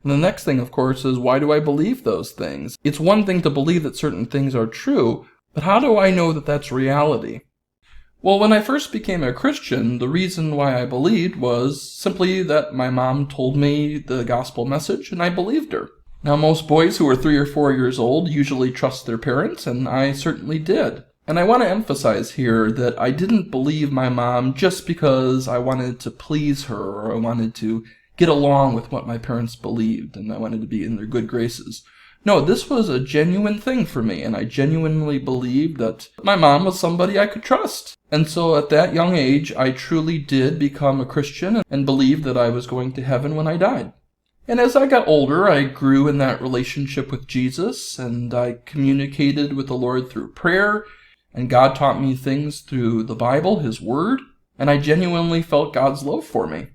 And the next thing, of course, is why do I believe those things? It's one thing to believe that certain things are true, but how do I know that that's reality? Well, when I first became a Christian, the reason why I believed was simply that my mom told me the gospel message, and I believed her. Now, most boys who are 3 or 4 years old usually trust their parents, and I certainly did. And I want to emphasize here that I didn't believe my mom just because I wanted to please her or I wanted to get along with what my parents believed and I wanted to be in their good graces. No, this was a genuine thing for me, and I genuinely believed that my mom was somebody I could trust. And so at that young age, I truly did become a Christian and believed that I was going to heaven when I died. And as I got older, I grew in that relationship with Jesus, and I communicated with the Lord through prayer, and God taught me things through the Bible, His Word, and I genuinely felt God's love for me.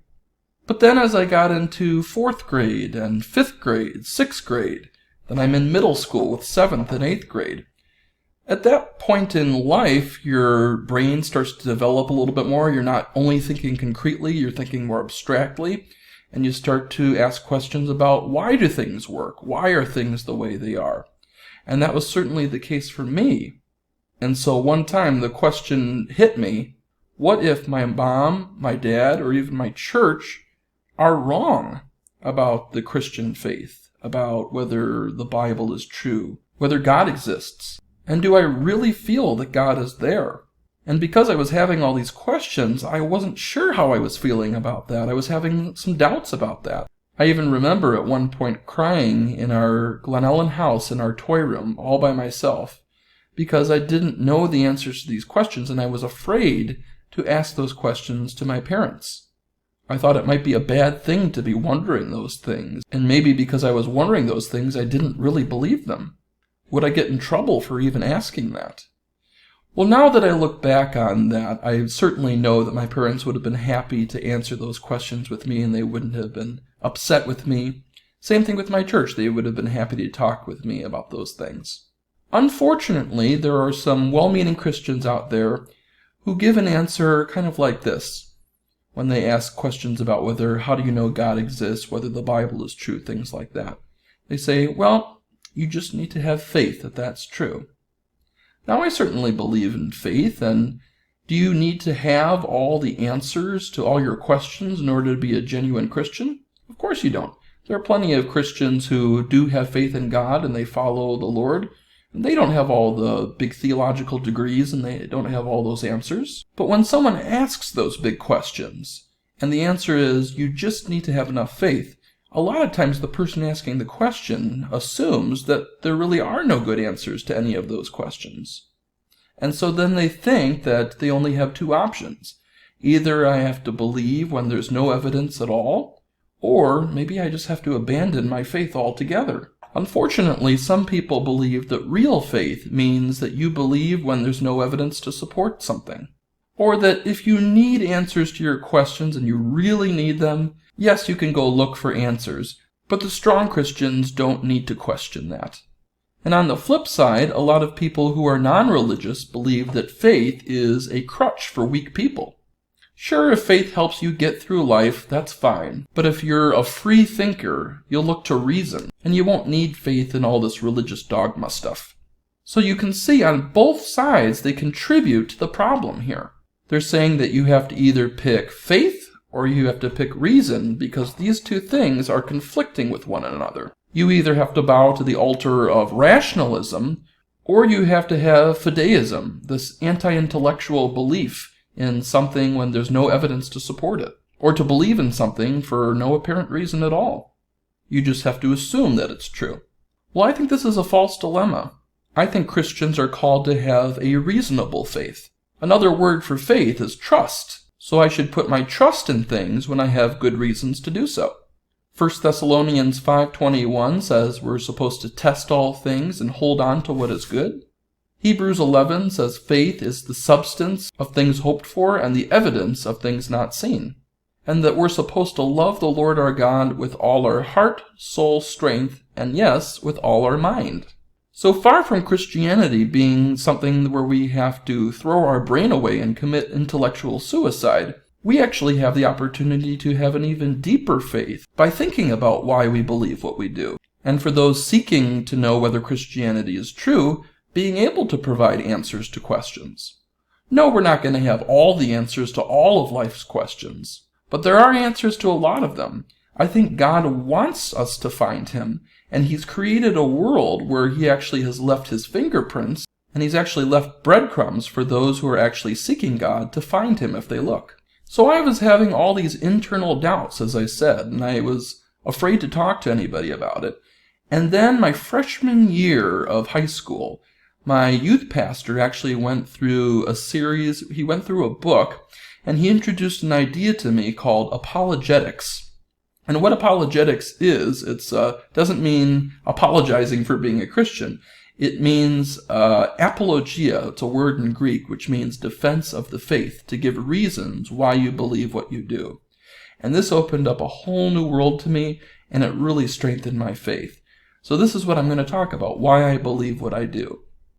But then as I got into 4th grade and 5th grade, 6th grade, then I'm in middle school with 7th and 8th grade. At that point in life, your brain starts to develop a little bit more. You're not only thinking concretely, you're thinking more abstractly. And you start to ask questions about why do things work? Why are things the way they are? And that was certainly the case for me. And so one time the question hit me, what if my mom, my dad, or even my church are wrong about the Christian faith, about whether the Bible is true, whether God exists? And do I really feel that God is there? And because I was having all these questions, I wasn't sure how I was feeling about that. I was having some doubts about that. I even remember at one point crying in our Glen Ellen house in our toy room all by myself because I didn't know the answers to these questions and I was afraid to ask those questions to my parents. I thought it might be a bad thing to be wondering those things, and maybe because I was wondering those things, I didn't really believe them. Would I get in trouble for even asking that? Well, now that I look back on that, I certainly know that my parents would have been happy to answer those questions with me, and they wouldn't have been upset with me. Same thing with my church. They would have been happy to talk with me about those things. Unfortunately, there are some well-meaning Christians out there who give an answer kind of like this. When they ask questions about how do you know God exists, whether the Bible is true, things like that. They say, well, you just need to have faith that that's true. Now, I certainly believe in faith, and do you need to have all the answers to all your questions in order to be a genuine Christian? Of course you don't. There are plenty of Christians who do have faith in God and they follow the Lord, and they don't have all the big theological degrees and they don't have all those answers. But when someone asks those big questions, and the answer is you just need to have enough faith, a lot of times the person asking the question assumes that there really are no good answers to any of those questions. And so then they think that they only have 2 options. Either I have to believe when there's no evidence at all, or maybe I just have to abandon my faith altogether. Unfortunately, some people believe that real faith means that you believe when there's no evidence to support something. Or that if you need answers to your questions and you really need them, yes, you can go look for answers, but the strong Christians don't need to question that. And on the flip side, a lot of people who are non-religious believe that faith is a crutch for weak people. Sure, if faith helps you get through life, that's fine. But if you're a free thinker, you'll look to reason, and you won't need faith in all this religious dogma stuff. So you can see on both sides they contribute to the problem here. They're saying that you have to either pick faith or you have to pick reason because these 2 things are conflicting with one another. You either have to bow to the altar of rationalism or you have to have fideism, this anti-intellectual belief in something when there's no evidence to support it, or to believe in something for no apparent reason at all. You just have to assume that it's true. Well, I think this is a false dilemma. I think Christians are called to have a reasonable faith. Another word for faith is trust, so I should put my trust in things when I have good reasons to do so. 1 Thessalonians 5:21 says we're supposed to test all things and hold on to what is good. Hebrews 11 says faith is the substance of things hoped for and the evidence of things not seen. And that we're supposed to love the Lord our God with all our heart, soul, strength, and yes, with all our mind. So far from Christianity being something where we have to throw our brain away and commit intellectual suicide, we actually have the opportunity to have an even deeper faith by thinking about why we believe what we do. And for those seeking to know whether Christianity is true, being able to provide answers to questions. No, we're not going to have all the answers to all of life's questions, but there are answers to a lot of them. I think God wants us to find Him, and He's created a world where He actually has left His fingerprints, and He's actually left breadcrumbs for those who are actually seeking God to find Him if they look. So I was having all these internal doubts, as I said, and I was afraid to talk to anybody about it. And then my freshman year of high school, my youth pastor actually went through a book, and he introduced an idea to me called apologetics. And what apologetics is, it doesn't mean apologizing for being a Christian. It means apologia. It's a word in Greek, which means defense of the faith, to give reasons why you believe what you do. And this opened up a whole new world to me, and it really strengthened my faith. So this is what I'm going to talk about, why I believe what I do.